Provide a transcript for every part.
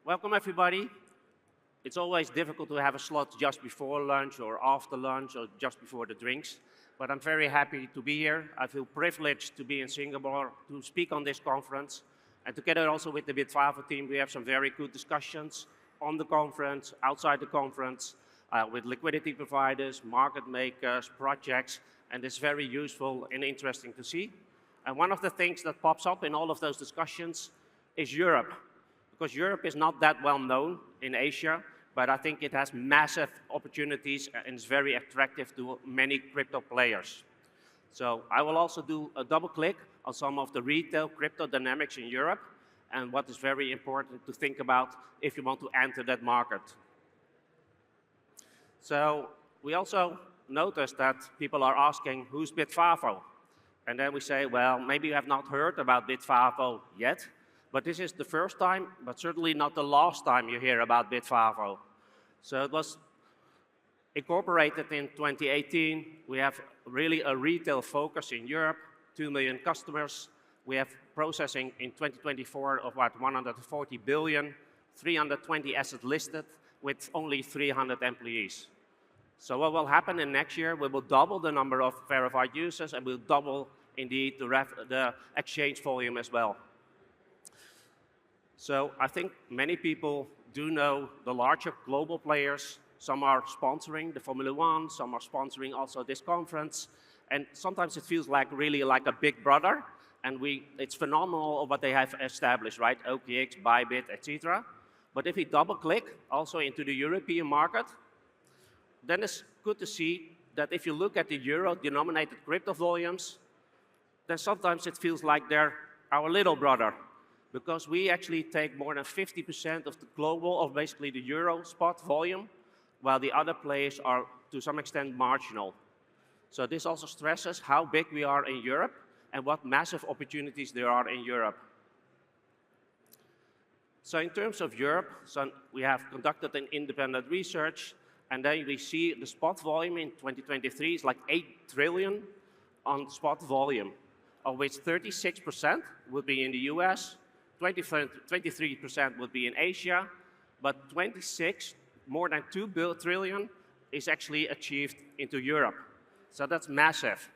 Welcome, everybody. It's always difficult to have a slot just before lunch or after lunch or just before the drinks, but I'm very happy to be here. I feel privileged to be in Singapore to speak on this conference. And together also with the Bitvavo team, we have some very good discussions on the conference, outside the conference, with liquidity providers, market makers, projects, and it's very useful and interesting to see. And one of the things that pops up in all of those discussions is Europe, because Europe is not that well known in Asia, but I think it has massive opportunities and is very attractive to many crypto players. So I will also do a double click on some of the retail crypto dynamics in Europe and what is very important to think about if you want to enter that market. So we also noticed that people are asking, who's Bitvavo? And then we say, well, maybe you have not heard about Bitvavo yet, but this is the first time, but certainly not the last time you hear about Bitvavo. So it was incorporated in 2018. We have really a retail focus in Europe, 2 million customers. We have processing in 2024 of about 140 billion, 320 assets listed with only 300 employees. So what will happen in next year, we will double the number of verified users and we'll double indeed the exchange volume as well. So I think many people do know the larger global players. Some are sponsoring the Formula One, some are sponsoring also this conference. And sometimes it feels like really like a big brother. And it's phenomenal what they have established, right? OKX, Bybit, etc. But if we double click also into the European market, then it's good to see that if you look at the euro-denominated crypto volumes, then sometimes it feels like they're our little brother, because we actually take more than 50% of the global, of basically the euro spot volume, while the other players are to some extent marginal. So this also stresses how big we are in Europe and what massive opportunities there are in Europe. So in terms of Europe, so we have conducted an independent research, and then we see the spot volume in 2023 is like 8 trillion on spot volume, of which 36% would be in the US, 23% would be in Asia, but more than 2 trillion is actually achieved into Europe. So that's massive.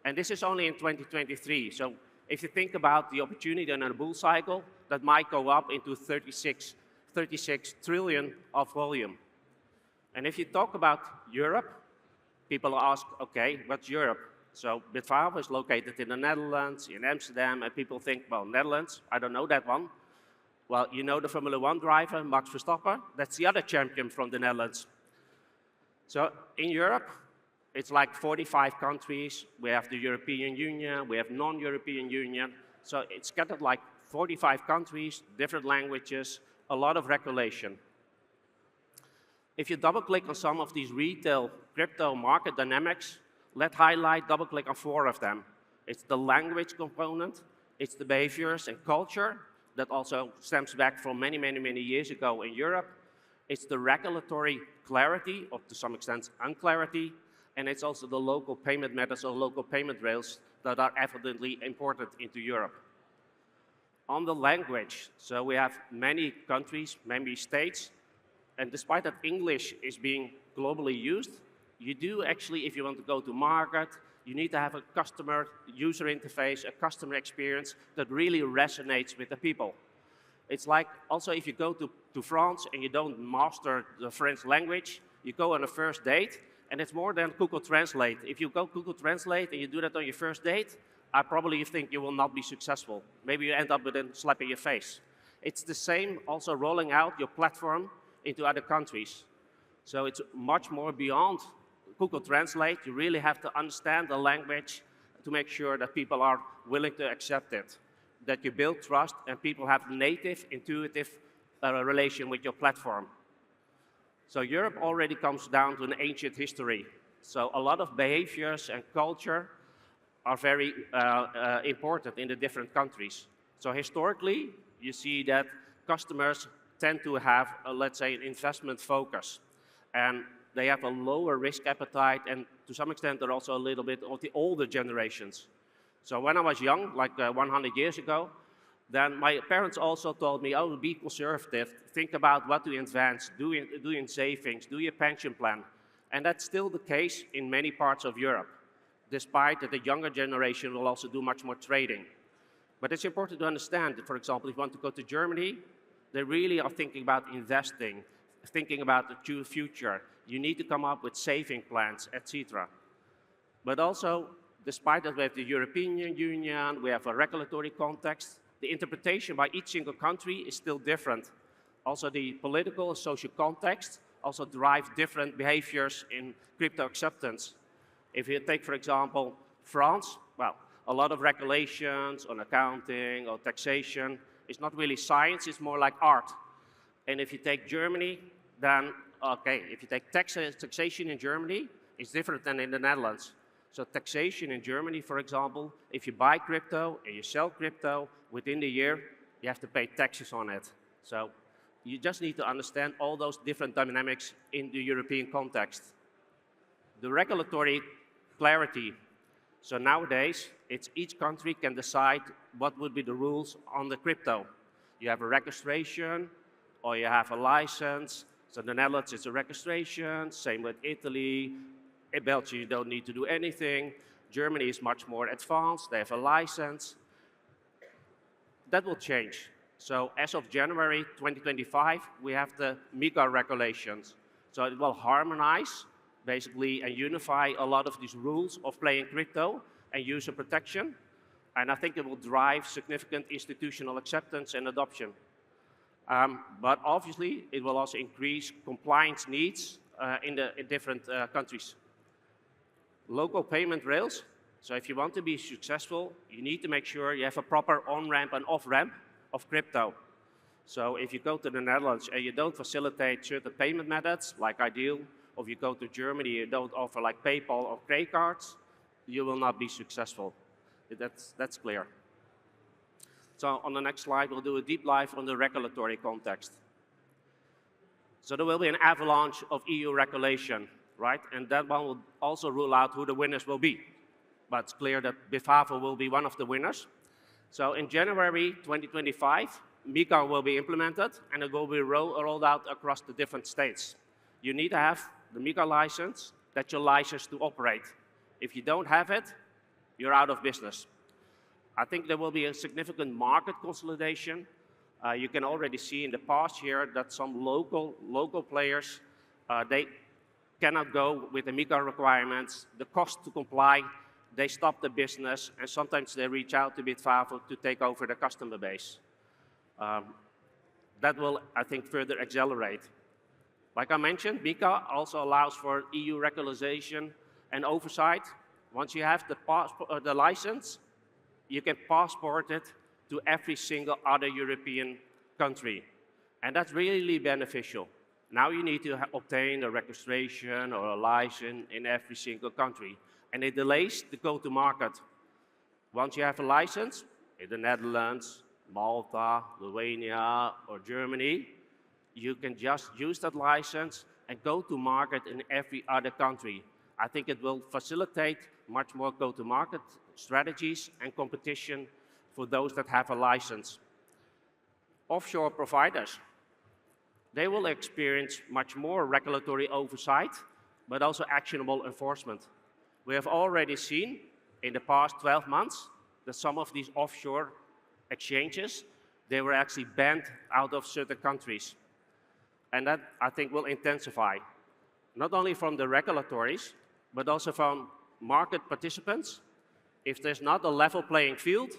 And this is only in 2023. So if you think about the opportunity in a bull cycle, that might go up into 36 trillion of volume. And if you talk about Europe, people ask, okay, what's Europe? So Bitvavo is located in the Netherlands, in Amsterdam, and people think, well, Netherlands, I don't know that one. Well, you know the Formula One driver, Max Verstappen? That's the other champion from the Netherlands. So in Europe, it's like 45 countries. We have the European Union, we have non-European Union. So it's scattered like 45 countries, different languages, a lot of regulation. If you double click on some of these retail crypto market dynamics, let's double click on 4 of them. It's the language component, it's the behaviors and culture that also stems back from many, many, many years ago in Europe. It's the regulatory clarity, or to some extent unclarity, and it's also the local payment methods or local payment rails that are evidently important into Europe. On the language, so we have many countries, many states, and despite that English is being globally used, you do actually, if you want to go to market, you need to have a customer user interface, a customer experience that really resonates with the people. It's like also if you go to France and you don't master the French language, you go on a first date, and it's more than Google Translate. If you go Google Translate and you do that on your first date, I probably think you will not be successful. Maybe you end up with a slap in your face. It's the same also rolling out your platform into other countries. So it's much more beyond Google Translate. You really have to understand the language to make sure that people are willing to accept it, that you build trust and people have native, intuitive relation with your platform. So Europe already comes down to an ancient history. So a lot of behaviors and culture are very important in the different countries. So historically, you see that customers tend to have, let's say, an investment focus. And they have a lower risk appetite, and to some extent, they're also a little bit of the older generations. So when I was young, like 100 years ago, Then my parents also told me, oh, be conservative, think about what to invest, do in savings, do your pension plan. And that's still the case in many parts of Europe, despite that the younger generation will also do much more trading. But it's important to understand that, for example, if you want to go to Germany, they really are thinking about investing, thinking about the future. You need to come up with saving plans, etc. But also, despite that we have the European Union, we have a regulatory context, the interpretation by each single country is still different. Also, the political and social context also drive different behaviors in crypto acceptance. If you take, for example, France, well, a lot of regulations on accounting or taxation. It's not really science, it's more like art. And if you take Germany, then, okay, if you take taxation in Germany, it's different than in the Netherlands. So taxation in Germany, for example, if you buy crypto and you sell crypto, within the year, you have to pay taxes on it. So you just need to understand all those different dynamics in the European context. The regulatory clarity. So nowadays, it's each country can decide what would be the rules on the crypto. You have a registration or you have a license. So the Netherlands is a registration, same with Italy. In Belgium, you don't need to do anything. Germany is much more advanced, they have a license. That will change. So as of January 2025, we have the MiCA regulations. So it will harmonize, basically, and unify a lot of these rules of playing crypto and user protection. And I think it will drive significant institutional acceptance and adoption. But obviously, it will also increase compliance needs in different countries. Local payment rails. So if you want to be successful, you need to make sure you have a proper on-ramp and off-ramp of crypto. So if you go to the Netherlands and you don't facilitate certain payment methods, like Ideal, or if you go to Germany, you don't offer like PayPal or credit cards, you will not be successful. That's clear. So on the next slide, we'll do a deep dive on the regulatory context. So there will be an avalanche of EU regulation, right? And that one will also rule out who the winners will be. But it's clear that Bitvavo will be one of the winners. So in January 2025, MiCA will be implemented, and it will be rolled out across the different states. You need to have the MiCA license, that's your license to operate. If you don't have it, you're out of business. I think there will be a significant market consolidation. You can already see in the past year that some local players, they cannot go with the MiCA requirements, the cost to comply, they stop the business, and sometimes they reach out to Bitvavo to take over the customer base. That will, I think, further accelerate. Like I mentioned, MiCA also allows for EU regularization and oversight. Once you have the license, you can passport it to every single other European country. And that's really beneficial. Now you need to obtain a registration or a license in every single country. And it delays the go-to-market. Once you have a license in the Netherlands, Malta, Lithuania, or Germany, you can just use that license and go to market in every other country. I think it will facilitate much more go-to-market strategies and competition for those that have a license. Offshore providers, they will experience much more regulatory oversight, but also actionable enforcement. We have already seen in the past 12 months that some of these offshore exchanges, they were actually banned out of certain countries. And that, I think, will intensify, not only from the regulatories, but also from market participants. If there's not a level playing field,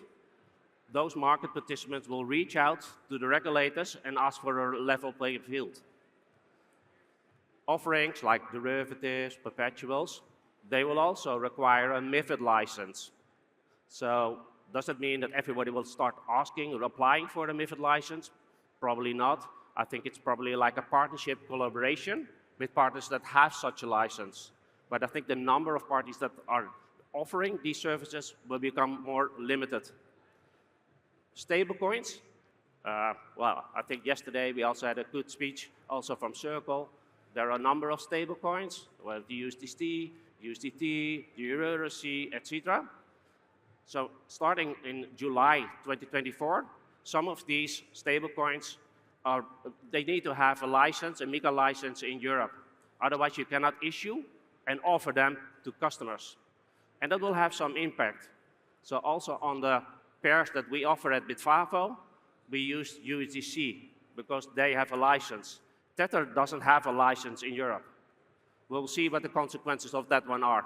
those market participants will reach out to the regulators and ask for a level playing field. Offerings like derivatives, perpetuals, they will also require a MiFID license. So does it mean that everybody will start asking or applying for a MiFID license? Probably not. I think it's probably like a partnership collaboration with partners that have such a license. But I think the number of parties that are offering these services will become more limited. Stablecoins, well, I think yesterday we also had a good speech also from Circle. There are a number of stablecoins, well, the USDT, USDT, the EURC, etc. So starting in July 2024, some of these stablecoins they need to have a license, a MiCA license in Europe. Otherwise, you cannot issue and offer them to customers. And that will have some impact. So also on the pairs that we offer at Bitvavo, we use USDC because they have a license. Tether doesn't have a license in Europe. We'll see what the consequences of that one are.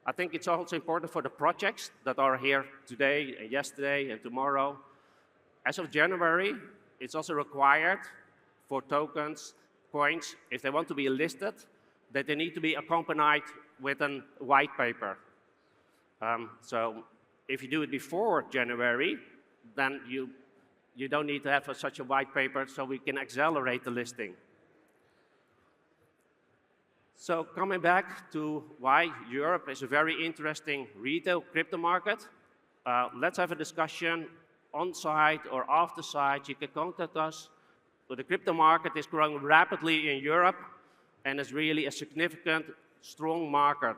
I think it's also important for the projects that are here today and yesterday and tomorrow. As of January, it's also required for tokens, coins, if they want to be listed, that they need to be accompanied with a white paper. So if you do it before January, then you don't need to have such a white paper, so we can accelerate the listing. So coming back to why Europe is a very interesting retail crypto market, let's have a discussion on-site or off-the-site. You can contact us. So the crypto market is growing rapidly in Europe, and is really a significant, strong market.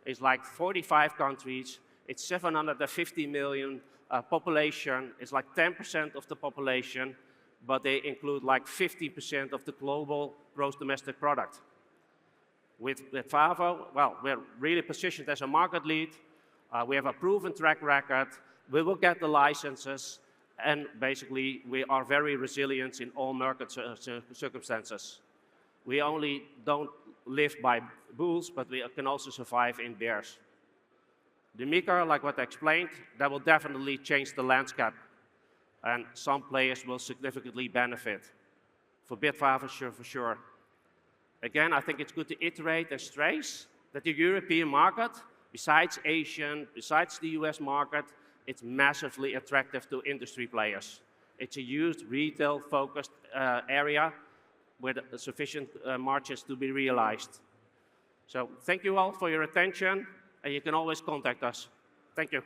It's like 45 countries. It's 750 million population. It's like 10% of the population, but they include like 50% of the global gross domestic product. With Bitvavo, well, we're really positioned as a market lead. We have a proven track record. We will get the licenses, and basically, we are very resilient in all market circumstances. We only don't live by bulls, but we can also survive in bears. The MiCA, like what I explained, that will definitely change the landscape, and some players will significantly benefit. For Bitvavo, for sure. Again, I think it's good to iterate and stress that the European market, besides Asian, besides the US market, it's massively attractive to industry players. It's a huge retail-focused area with sufficient margins to be realized. So thank you all for your attention, and you can always contact us. Thank you.